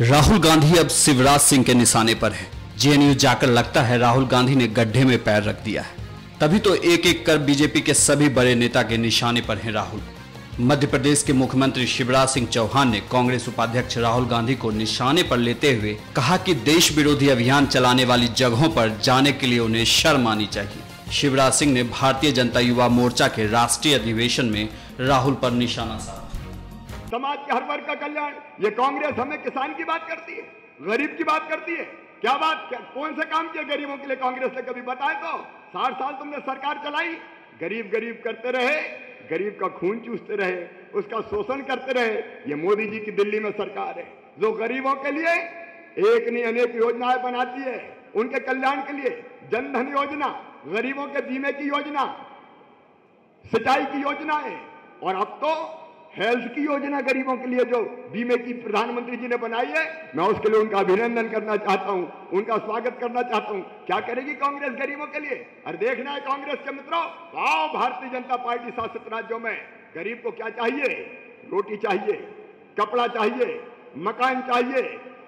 राहुल गांधी अब शिवराज सिंह के निशाने पर है। जेएनयू जाकर लगता है राहुल गांधी ने गड्ढे में पैर रख दिया है। तभी तो एक एक कर बीजेपी के सभी बड़े नेता के निशाने पर हैं राहुल। मध्य प्रदेश के मुख्यमंत्री शिवराज सिंह चौहान ने कांग्रेस उपाध्यक्ष राहुल गांधी को निशाने पर लेते हुए कहा कि देश विरोधी अभियान चलाने वाली जगहों पर जाने के लिए उन्हें शर्म आनी चाहिए। शिवराज सिंह ने भारतीय जनता युवा मोर्चा के राष्ट्रीय अधिवेशन में राहुल पर निशाना साधा। समाज के हर वर्ग का कल्याण, ये कांग्रेस हमें किसान की बात करती है, गरीब की बात करती है। क्या बात, कौन से काम किए गरीबों के लिए कांग्रेस ने? कभी बताए तो? 60 साल तुमने सरकार चलाई, गरीब गरीब करते रहे, गरीब का खून चूसते रहे, उसका शोषण करते रहे। ये मोदी जी की दिल्ली में सरकार है जो गरीबों के लिए एक नहीं अनेक योजनाएं बनाती है, उनके कल्याण के लिए। जनधन योजना, गरीबों के बीमे की योजना, सिंचाई की योजना है, और अब तो हेल्थ की योजना गरीबों के लिए जो बीमे की प्रधानमंत्री जी ने बनाई है। मैं उसके लिए उनका अभिनंदन करना चाहता हूं, उनका स्वागत करना चाहता हूं। क्या करेगी कांग्रेस गरीबों के लिए? और देखना है कांग्रेस के मित्रों, आओ भारतीय जनता पार्टी शासित राज्यों में गरीब को क्या चाहिए? रोटी चाहिए, कपड़ा चाहिए, मकान चाहिए,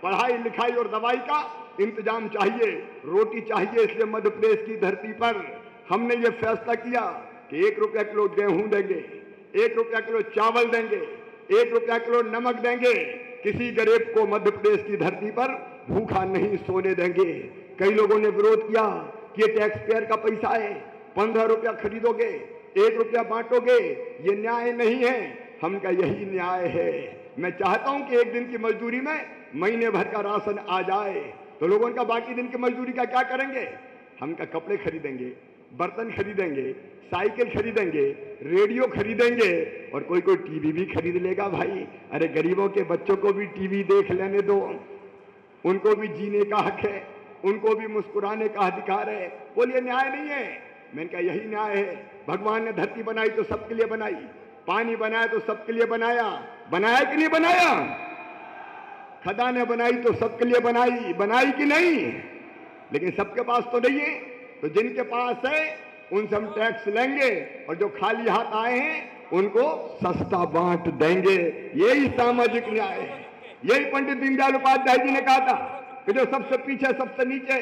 पढ़ाई लिखाई और दवाई का इंतजाम चाहिए, रोटी चाहिए। इसलिए मध्य प्रदेश की धरती पर हमने ये फैसला किया कि 1 रुपया किलो गेहूं देंगे, 1 रुपया किलो चावल देंगे, 1 रुपया किलो नमक देंगे। किसी गरीब को मध्य प्रदेश की धरती पर भूखा नहीं सोने देंगे। कई लोगों ने विरोध किया कि ये टैक्स पेयर का पैसा है, 15 रुपया खरीदोगे, 1 रुपया बांटोगे, ये न्याय नहीं है। हम का यही न्याय है। मैं चाहता हूं कि एक दिन की मजदूरी में महीने भर का राशन आ जाए, तो लोगों का बाकी दिन की मजदूरी का क्या करेंगे? हम का कपड़े खरीदेंगे, बर्तन खरीदेंगे, साइकिल खरीदेंगे, रेडियो खरीदेंगे, और कोई कोई टीवी भी खरीद लेगा भाई। अरे गरीबों के बच्चों को भी टीवी देख लेने दो, उनको भी जीने का हक है, उनको भी मुस्कुराने का अधिकार है। बोलिए न्याय नहीं है? मैंने कहा यही न्याय है। भगवान ने धरती बनाई तो सबके लिए बनाई, पानी बनाया तो सबके लिए बनाया, बनाया कि नहीं बनाया? खदानें बनाई तो सबके लिए बनाई, बनाई कि नहीं? लेकिन सबके पास तो नहीं है, तो जिनके पास है उनसे हम टैक्स लेंगे, और जो खाली हाथ आए हैं उनको सस्ता बांट देंगे। यही सामाजिक न्याय है। यही पंडित दीनदयाल उपाध्याय जी ने कहा था कि जो सबसे पीछे, सबसे नीचे,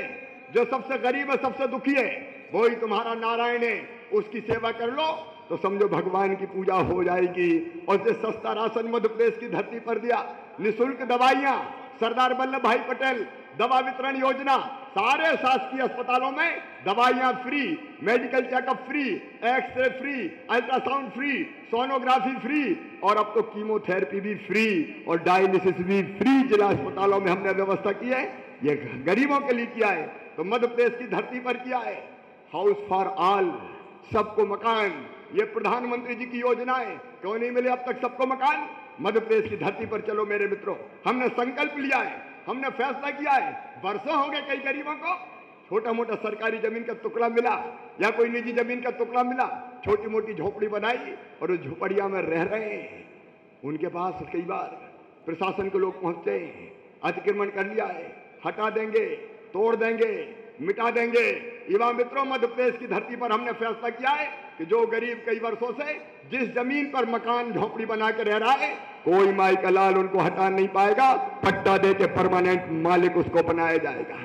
जो सबसे गरीब है, सबसे दुखी है, वही तुम्हारा नारायण है। उसकी सेवा कर लो तो समझो भगवान की पूजा हो जाएगी। और जो सस्ता राशन मध्य प्रदेश की धरती पर दिया, निःशुल्क दवाइयां, सरदार वल्लभ भाई पटेल दवा वितरण योजना, सारे शासकीय अस्पतालों में दवाइयां free, medical checkup free, x ray free, ultrasound free, sonography free, और अब तो कीमोथेरेपी भी फ्री और डायलिसिस भी फ्री जिला अस्पतालों में हमने व्यवस्था की है। ये गरीबों के लिए किया है, तो मध्य प्रदेश की धरती पर किया है। हाउस फॉर ऑल, सबको मकान, ये प्रधानमंत्री जी की योजना है। क्यों नहीं मिले अब तक सबको मकान? मध्य प्रदेश की धरती पर चलो मेरे मित्रों, हमने संकल्प लिया है, हमने फैसला किया है। वर्षों हो गए कई गरीबों को छोटा मोटा सरकारी जमीन का टुकड़ा मिला या कोई निजी जमीन का टुकड़ा मिला, छोटी मोटी झोपड़ी बनाई और उस झोपड़िया में रह रहे हैं। उनके पास कई बार प्रशासन के लोग पहुंचते हैं, अतिक्रमण कर लिया है, हटा देंगे, तोड़ देंगे, मिटा देंगे। युवा मित्रों, मध्य प्रदेश की धरती पर हमने फैसला किया है कि जो गरीब कई वर्षों से जिस जमीन पर मकान झोपड़ी बना के रह रहा है, कोई माई का लाल उनको हटा नहीं पाएगा। पट्टा दे के परमानेंट मालिक उसको बनाया जाएगा।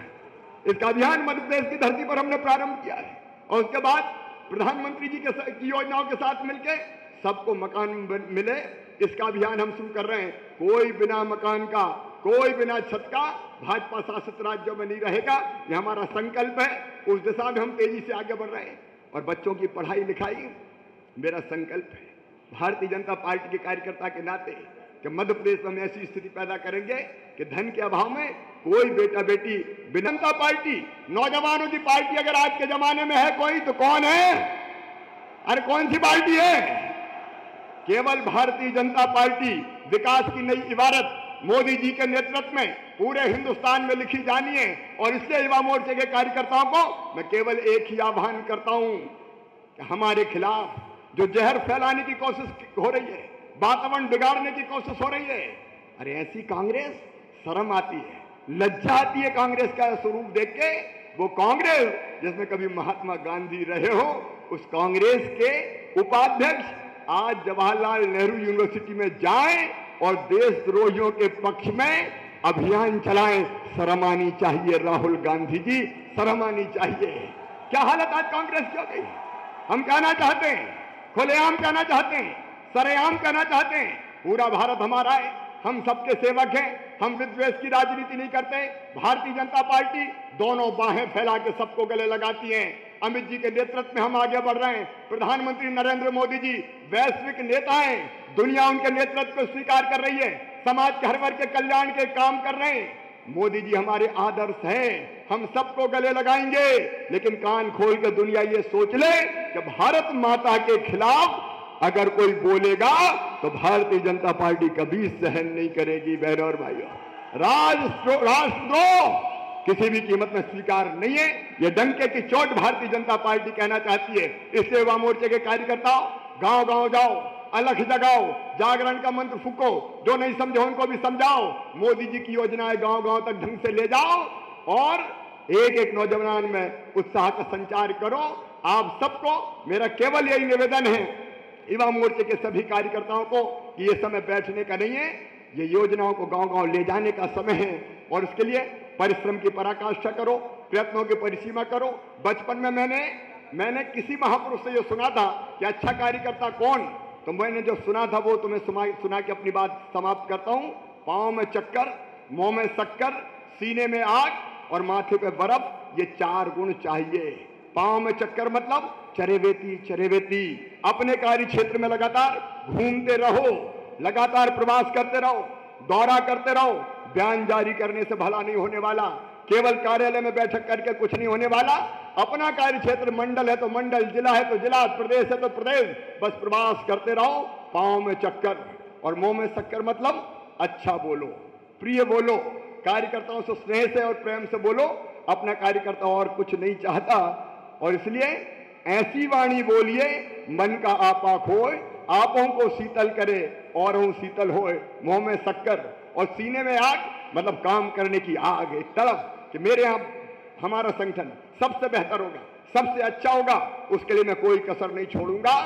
इसका अभियान मध्य प्रदेश की धरती पर हमने प्रारंभ किया है, और उसके बाद प्रधानमंत्री जी की योजनाओं के साथ मिलकर सबको मकान मिले, इसका अभियान हम शुरू कर रहे हैं। कोई बिना मकान का, कोई बिना छत का भाजपा शासित राज्यों में नहीं रहेगा। यह हमारा संकल्प है। उस दिशा में हम तेजी से आगे बढ़ रहे हैं। और बच्चों की पढ़ाई लिखाई मेरा संकल्प है भारतीय जनता पार्टी के कार्यकर्ता के नाते, कि मध्य प्रदेश में हम ऐसी स्थिति पैदा करेंगे कि धन के अभाव में कोई बेटा बेटी बिना। जनता पार्टी नौजवानों की पार्टी अगर आज के जमाने में है कोई, तो कौन है? अरे कौन सी पार्टी है? केवल भारतीय जनता पार्टी। विकास की नई इबारत मोदी जी के नेतृत्व में पूरे हिंदुस्तान में लिखी जानी है। और इसलिए युवा मोर्चे के कार्यकर्ताओं को मैं केवल एक ही आह्वान करता हूं कि हमारे खिलाफ जो जहर फैलाने की कोशिश हो रही है, वातावरण बिगाड़ने की कोशिश हो रही है, अरे ऐसी कांग्रेस, शर्म आती है, लज्जा आती है कांग्रेस का स्वरूप देख के। वो कांग्रेस जिसमें कभी महात्मा गांधी रहे हो, उस कांग्रेस के उपाध्यक्ष आज जवाहरलाल नेहरू यूनिवर्सिटी में जाएं और देशद्रोहियों के पक्ष में अभियान चलाएं, शर्म आनी चाहिए राहुल गांधी जी, शर्म आनी चाहिए। क्या हालत आज कांग्रेस की हो गई। हम कहना चाहते हैं, खुलेआम कहना चाहते हैं, सरेआम कहना चाहते हैं, पूरा भारत हमारा है, हम सबके सेवक हैं, हम विद्वेष की राजनीति नहीं करते। भारतीय जनता पार्टी दोनों बाहें फैला के सबको गले लगाती है। अमित जी के नेतृत्व में हम आगे बढ़ रहे हैं। प्रधानमंत्री नरेंद्र मोदी जी वैश्विक नेता हैं, दुनिया उनके नेतृत्व को स्वीकार कर रही है, समाज के हर वर्ग के कल्याण के काम कर रहे हैं। मोदी जी हमारे आदर्श हैं, हम सबको गले लगाएंगे, लेकिन कान खोल के दुनिया ये सोच ले कि भारत माता के खिलाफ अगर कोई बोलेगा तो भारतीय जनता पार्टी कभी सहन नहीं करेगी। बहनों और भाइयों, राष्ट्रद्रोह किसी भी कीमत में स्वीकार नहीं है। ये डंके की चोट भारतीय जनता पार्टी कहना चाहती है। इसलिए युवा मोर्चे के कार्यकर्ताओं, गांव गांव जाओ, अलख जगाओ, जागरण का मंत्र फूको, जो नहीं समझो उनको भी समझाओ, मोदी जी की योजनाएं गांव गांव तक ढंग से ले जाओ और एक एक नौजवान में उत्साह का संचार करो। आप सबको मेरा केवल यही निवेदन है, युवा मोर्चे के सभी कार्यकर्ताओं को, कि ये समय बैठने का नहीं है, ये योजनाओं को गांव गांव ले जाने का समय है और उसके लिए परिश्रम की पराकाष्ठा करो, प्रयत्नों की परिसीमा करो। बचपन में मैंने किसी महापुरुष से ये सुना था कि अच्छा कार्यकर्ता कौन, तो मैंने जो सुना था वो तुम्हें सुना के अपनी बात समाप्त करता हूं। पांव में चक्कर, मुंह में शक्कर, सीने में आग और माथे पे बर्फ, ये 4 गुण चाहिए। पांव में चक्कर मतलब चरेवेती, अपने कार्य क्षेत्र में लगातार घूमते रहो, लगातार प्रवास करते रहो, दौरा करते रहो। बयान जारी करने से भला नहीं होने वाला, केवल कार्यालय में बैठक करके कुछ नहीं होने वाला। अपना कार्य क्षेत्र, मंडल है तो मंडल, जिला है तो जिला, प्रदेश है तो प्रदेश, बस प्रवास करते रहो। पांव में चक्कर और मुंह में शक्कर मतलब अच्छा बोलो, प्रिय बोलो, कार्यकर्ताओं से स्नेह से और प्रेम से बोलो। अपना कार्यकर्ता और कुछ नहीं चाहता और इसलिए ऐसी वाणी बोलिए मन का आपा खोए, आपों को शीतल करे और शीतल होए। मुंह में शक्कर और सीने में आग मतलब काम करने की आग, एक तड़प कि मेरे यहाँ हमारा संगठन सबसे बेहतर होगा, सबसे अच्छा होगा, उसके लिए मैं कोई कसर नहीं छोड़ूंगा।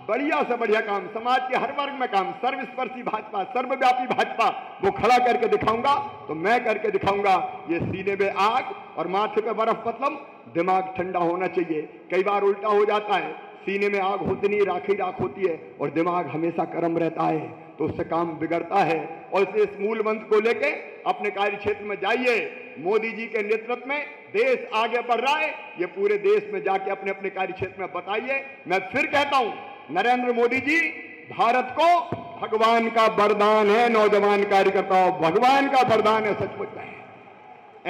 बढ़िया से बढ़िया काम, समाज के हर वर्ग में काम, सर्वस्पर्शी भाजपा, सर्वव्यापी भाजपा, वो खड़ा करके दिखाऊंगा तो मैं करके दिखाऊंगा। ये सीने में आग और माथे पे बर्फ मतलब दिमाग ठंडा होना चाहिए। कई बार उल्टा हो जाता है, सीने में आग होती नहीं, राखी राख होती है और दिमाग हमेशा गर्म रहता है, तो उससे काम बिगड़ता है। और इस मूल मंत्र को लेके अपने कार्य क्षेत्र में जाइए। मोदी जी के नेतृत्व में देश आगे बढ़ रहा है, ये पूरे देश में जाके अपने अपने कार्य क्षेत्र में बताइए। मैं फिर कहता हूं, नरेंद्र मोदी जी भारत को भगवान का वरदान है। नौजवान कार्यकर्ताओं, भगवान का वरदान है, सचमुच में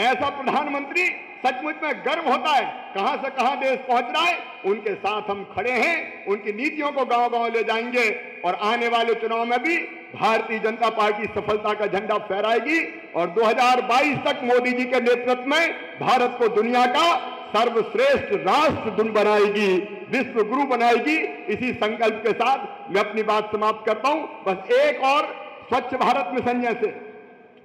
ऐसा प्रधानमंत्री सचमुच में गर्व होता है। कहां से कहां देश पहुंच रहा है, उनके साथ हम खड़े हैं, उनकी नीतियों को गांव गांव ले जाएंगे और आने वाले चुनाव में भी भारतीय जनता पार्टी सफलता का झंडा फहराएगी और 2022 तक मोदी जी के नेतृत्व में भारत को दुनिया का सर्वश्रेष्ठ राष्ट्र बनाएगी, विश्व गुरु बनाएगी। इसी संकल्प के साथ मैं अपनी बात समाप्त करता हूं। बस एक और, स्वच्छ भारत मिशन जैसे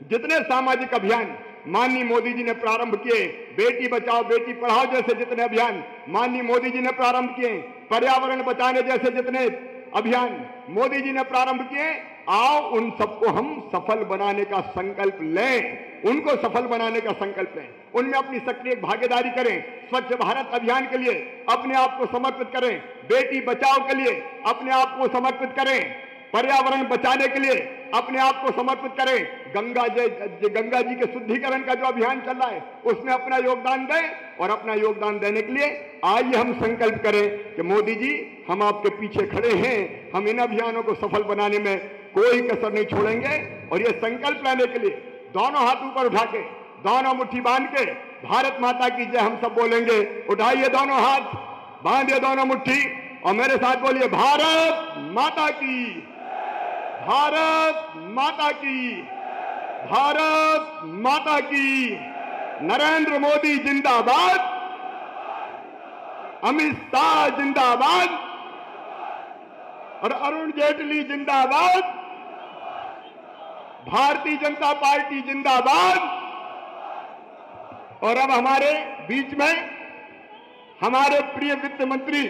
जितने सामाजिक अभियान माननीय मोदी जी ने प्रारंभ किए, बेटी बचाओ बेटी पढ़ाओ जैसे जितने अभियान माननीय मोदी जी ने प्रारंभ किए, पर्यावरण बचाने जैसे जितने अभियान मोदी जी ने प्रारंभ किए, आओ उन सबको हम सफल बनाने का संकल्प लें, उनको सफल बनाने का संकल्प लें, उनमें अपनी सक्रिय भागीदारी करें। स्वच्छ भारत अभियान के लिए अपने आप को समर्पित करें, बेटी बचाओ के लिए अपने आप को समर्पित करें, पर्यावरण बचाने के लिए अपने आप को समर्पित करें, गंगा जी के शुद्धिकरण का जो अभियान चल रहा है उसमें अपना योगदान दें और अपना योगदान देने के लिए आइए हम संकल्प करें कि मोदी जी हम आपके पीछे खड़े हैं, हम इन अभियानों को सफल बनाने में कोई कसर नहीं छोड़ेंगे। और ये संकल्प लेने के लिए दोनों हाथ ऊपर उठा के, दोनों मुट्ठी बांध के भारत माता की जय हम सब बोलेंगे। उठाइए दोनों हाथ, बांधिए दोनों मुट्ठी और मेरे साथ बोलिए, भारत माता की, भारत माता की, भारत माता की। नरेंद्र मोदी जिंदाबाद, अमित शाह जिंदाबाद और अरुण जेटली जिंदाबाद, भारतीय जनता पार्टी जिंदाबाद। और अब हमारे बीच में हमारे प्रिय वित्त मंत्री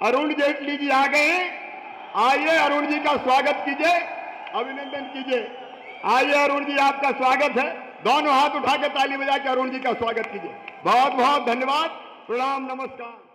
अरुण जेटली जी आ गए हैं। आइए अरुण जी का स्वागत कीजिए, अभिनंदन कीजिए। आइए अरुण जी, आपका स्वागत है। दोनों हाथ उठा के ताली बजा के अरुण जी का स्वागत कीजिए। बहुत बहुत धन्यवाद, प्रणाम, नमस्कार।